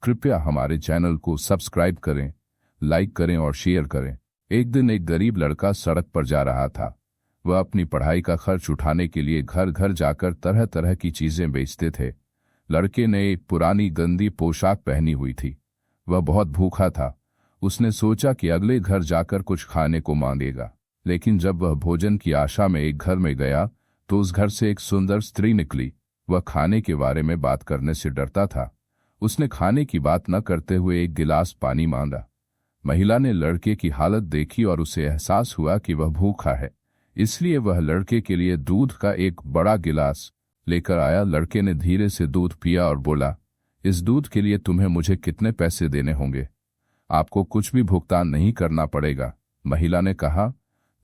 कृपया हमारे चैनल को सब्सक्राइब करें, लाइक करें और शेयर करें। एक दिन एक गरीब लड़का सड़क पर जा रहा था। वह अपनी पढ़ाई का खर्च उठाने के लिए घर घर जाकर तरह तरह की चीजें बेचते थे। लड़के ने एक पुरानी गंदी पोशाक पहनी हुई थी। वह बहुत भूखा था। उसने सोचा कि अगले घर जाकर कुछ खाने को मांगेगा, लेकिन जब वह भोजन की आशा में एक घर में गया तो उस घर से एक सुंदर स्त्री निकली। वह खाने के बारे में बात करने से डरता था। उसने खाने की बात न करते हुए एक गिलास पानी मांगा। महिला ने लड़के की हालत देखी और उसे एहसास हुआ कि वह भूखा है, इसलिए वह लड़के के लिए दूध का एक बड़ा गिलास लेकर आया। लड़के ने धीरे से दूध पिया और बोला, इस दूध के लिए तुम्हें मुझे कितने पैसे देने होंगे? आपको कुछ भी भुगतान नहीं करना पड़ेगा, महिला ने कहा।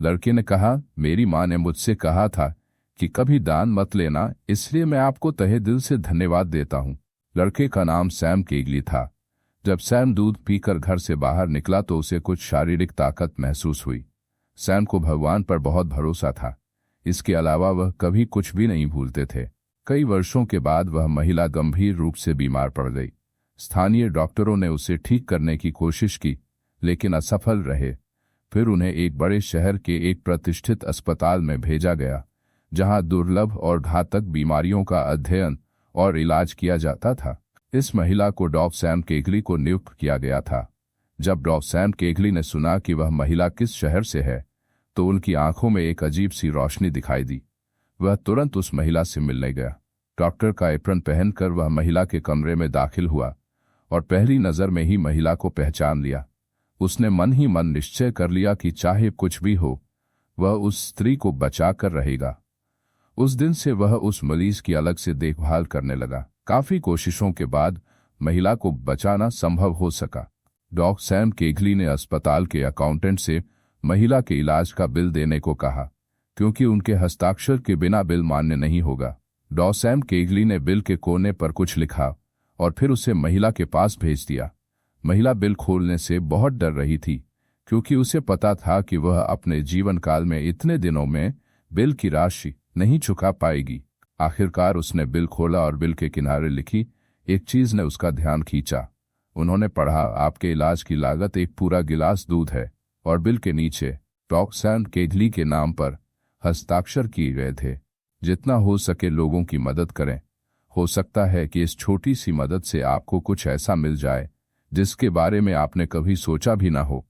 लड़के ने कहा, मेरी माँ ने मुझसे कहा था कि कभी दान मत लेना, इसलिए मैं आपको तहे दिल से धन्यवाद देता हूँ। लड़के का नाम सैम केगली था। जब सैम दूध पीकर घर से बाहर निकला तो उसे कुछ शारीरिक ताकत महसूस हुई। सैम को भगवान पर बहुत भरोसा था। इसके अलावा वह कभी कुछ भी नहीं भूलते थे। कई वर्षों के बाद वह महिला गंभीर रूप से बीमार पड़ गई। स्थानीय डॉक्टरों ने उसे ठीक करने की कोशिश की, लेकिन असफल रहे। फिर उन्हें एक बड़े शहर के एक प्रतिष्ठित अस्पताल में भेजा गया, जहां दुर्लभ और घातक बीमारियों का अध्ययन और इलाज किया जाता था। इस महिला को डॉक्टर सैम केगली को नियुक्त किया गया था। जब डॉक्टर सैम केगली ने सुना कि वह महिला किस शहर से है, तो उनकी आंखों में एक अजीब सी रोशनी दिखाई दी। वह तुरंत उस महिला से मिलने गया। डॉक्टर का एप्रन पहनकर वह महिला के कमरे में दाखिल हुआ और पहली नजर में ही महिला को पहचान लिया। उसने मन ही मन निश्चय कर लिया कि चाहे कुछ भी हो, वह उस स्त्री को बचा कर रहेगा। उस दिन से वह उस मरीज की अलग से देखभाल करने लगा। काफी कोशिशों के बाद महिला को बचाना संभव हो सका। डॉक्टर सैम केगली ने अस्पताल के अकाउंटेंट से महिला के इलाज का बिल देने को कहा, क्योंकि उनके हस्ताक्षर के बिना बिल मान्य नहीं होगा। डॉक्टर सैम केगली ने बिल के कोने पर कुछ लिखा और फिर उसे महिला के पास भेज दिया। महिला बिल खोलने से बहुत डर रही थी, क्योंकि उसे पता था कि वह अपने जीवन काल में इतने दिनों में बिल की राशि नहीं चुका पाएगी। आखिरकार उसने बिल खोला और बिल के किनारे लिखी एक चीज ने उसका ध्यान खींचा। उन्होंने पढ़ा, आपके इलाज की लागत एक पूरा गिलास दूध है, और बिल के नीचे डॉक्टर सैम केगली के नाम पर हस्ताक्षर किए गए थे। जितना हो सके लोगों की मदद करें। हो सकता है कि इस छोटी सी मदद से आपको कुछ ऐसा मिल जाए जिसके बारे में आपने कभी सोचा भी ना हो।